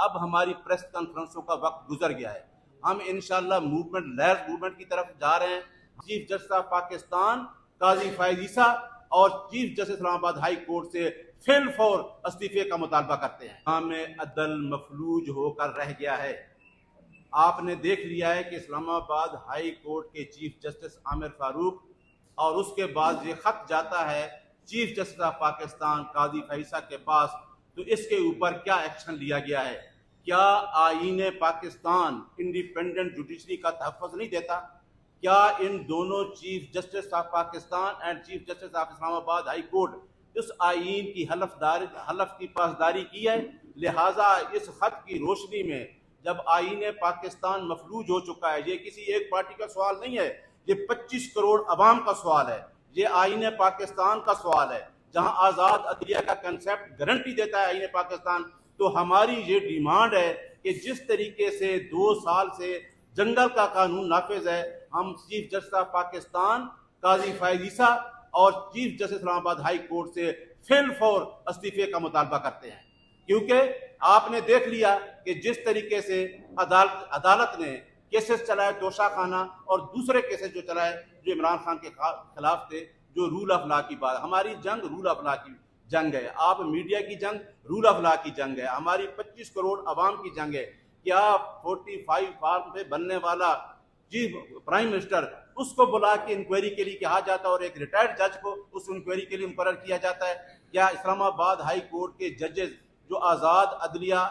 अब हमारी प्रेस कॉन्फ्रेंसों का वक्त गुजर गया है। हम इंशाल्लाह लैस मूवमेंट की तरफ जा रहे हैं। चीफ जस्टिस ऑफ पाकिस्तान काजी फैज ईसा और chief justice Islamabad high court से फिल फॉर इस्तीफे का मुतालबा करते हैं। हमें अदल मफलूज होकर रह गया है। आपने देख लिया है कि इस्लामाबाद हाई कोर्ट के चीफ जस्टिस आमिर फारूक और उसके बाद ये खत जाता है चीफ जस्टिस ऑफ पाकिस्तान काजी फैसा के पास, तो इसके ऊपर क्या एक्शन लिया गया है? क्या आईन पाकिस्तान इंडिपेंडेंट जुडिशरी का तहफ़्फ़ुज़ नहीं देता? क्या इन दोनों chief justice of Pakistan and chief justice of Islamabad high court इस आईन की हलफ की पासदारी की है? लिहाजा इस खत की रोशनी में जब आईन पाकिस्तान मफलूज हो चुका है, ये किसी एक पार्टी का सवाल नहीं है, ये 25 करोड़ अवाम का सवाल है, ये आईन पाकिस्तान का सवाल है, जहां आज़ाद अदलिया का कंसेप्ट गारंटी देता है आईन पाकिस्तान। तो हमारी ये डिमांड है कि जिस तरीके से 2 साल से जंगल का कानून नाफिज है, हम चीफ जस्टिस ऑफ पाकिस्तान काजी फैज ईसा और chief justice Islamabad high court से फिल फॉर इस्तीफे का मुतालबा करते हैं। क्योंकि आपने देख लिया कि जिस तरीके से अदालत ने केसेस चलाए तोशाखाना और दूसरे केसेस जो चलाए जो इमरान खान के खिलाफ थे, जो रूल ऑफ लॉ की बात, हमारी जंग रूल ऑफ लॉ की जंग है। आप मीडिया की जंग रूल ऑफ लॉ की जंग है। हमारी 25 करोड़ अवाम की जंग है। क्या 45 फॉर्म पे बनने वाला चीफ प्राइम मिनिस्टर उसको बुला के इंक्वायरी के लिए कहा जाता है और एक रिटायर्ड जज को उस इंक्वायरी के लिए मुकर्रर किया जाता है? क्या इस्लामाबाद हाई कोर्ट के जजेस, जो आज़ाद अदलिया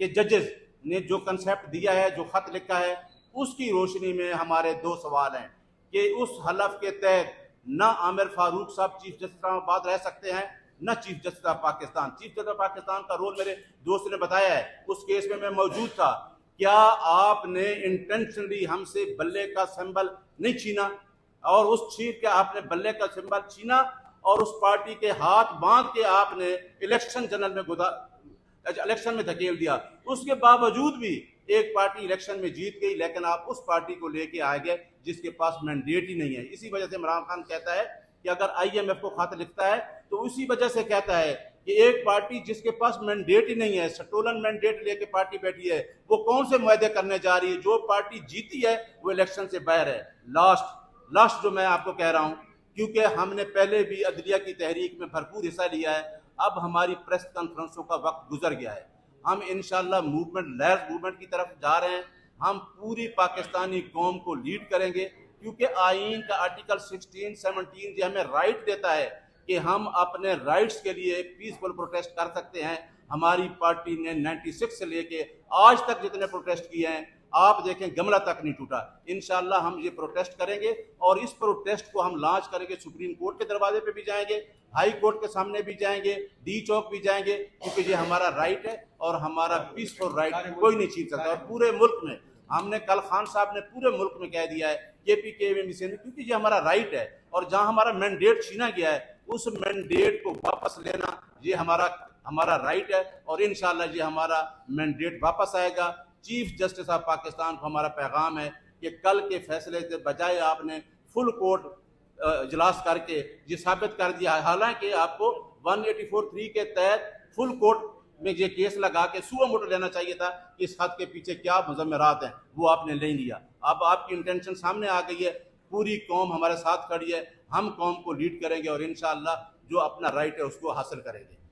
के जजेस ने जो कंसेप्ट दिया है, जो खत लिखा है, उसकी रोशनी में हमारे 2 सवाल हैं कि उस हलफ के तहत न आमिर फारूक साहब चीफ जस्टिस इस्लामाबाद रह सकते हैं, न chief justice of Pakistan. Chief justice of Pakistan का रोल मेरे दोस्त ने बताया है, उस केस में मैं मौजूद था। क्या आपने इंटेंशनली हमसे बल्ले का सिंबल नहीं छीना और उस छीन के आपने बल्ले का सिंबल छीना और उस पार्टी के हाथ बांध के आपने इलेक्शन में धकेल दिया? उसके बावजूद भी एक पार्टी इलेक्शन में जीत गई, लेकिन आप उस पार्टी को लेके आ गए जिसके पास मैंडेट ही नहीं है। इसी वजह से इमरान खान कहता है कि अगर IMF को खत लिखता है तो उसी वजह से कहता है कि एक पार्टी जिसके पास मैंडेट ही नहीं है, स्टोलन मैंडेट लेके पार्टी बैठी है, वो कौन से मुआहदे करने जा रही है? जो पार्टी जीती है वो इलेक्शन से बाहर है। लास्ट जो मैं आपको कह रहा हूं, क्योंकि हमने पहले भी अदलिया की तहरीक में भरपूर हिस्सा लिया है, अब हमारी प्रेस कॉन्फ्रेंसों का वक्त गुजर गया है। हम इंशाल्लाह लैस मूवमेंट की तरफ जा रहे हैं। हम पूरी पाकिस्तानी कौम को लीड करेंगे, क्योंकि आईन का आर्टिकल 16, 17 जो हमें राइट देता है कि हम अपने राइट्स के लिए पीसफुल प्रोटेस्ट कर सकते हैं। हमारी पार्टी ने 96 से लेके आज तक जितने प्रोटेस्ट किए हैं, आप देखें गमला तक नहीं टूटा। इंशाल्लाह हम ये प्रोटेस्ट करेंगे और इस प्रोटेस्ट को हम लॉन्च करेंगे, सुप्रीम कोर्ट के दरवाजे पे भी जाएंगे, हाई कोर्ट के सामने भी जाएंगे, डी चौक भी जाएंगे, क्योंकि ये हमारा राइट है और हमारा पीसफुल राइट कोई नहीं छीन सकता। और पूरे मुल्क में हमने कल खान साहब ने पूरे मुल्क में कह दिया है KPKM में, क्योंकि ये हमारा राइट है और जहां हमारा मैंडेट छीना गया है उस मैंडेट को वापस लेना ये हमारा राइट है और इंशाल्लाह ये हमारा मैंडेट वापस आएगा। चीफ जस्टिस ऑफ पाकिस्तान को हमारा पैगाम है कि कल के फैसले के बजाय आपने फुल कोर्ट इजलास करके ये साबित कर दिया है, हालांकि आपको 184(3) के तहत फुल कोर्ट में ये केस लगा के सुओ मोटो लेना चाहिए था कि इस खत के पीछे क्या मुज़म्मरात हैं, वो आपने नहीं लिया। अब आपकी इंटेंशन सामने आ गई है, पूरी कौम हमारे साथ खड़ी है, हम कौम को लीड करेंगे और इंशाअल्लाह जो अपना राइट है उसको हासिल करेंगे।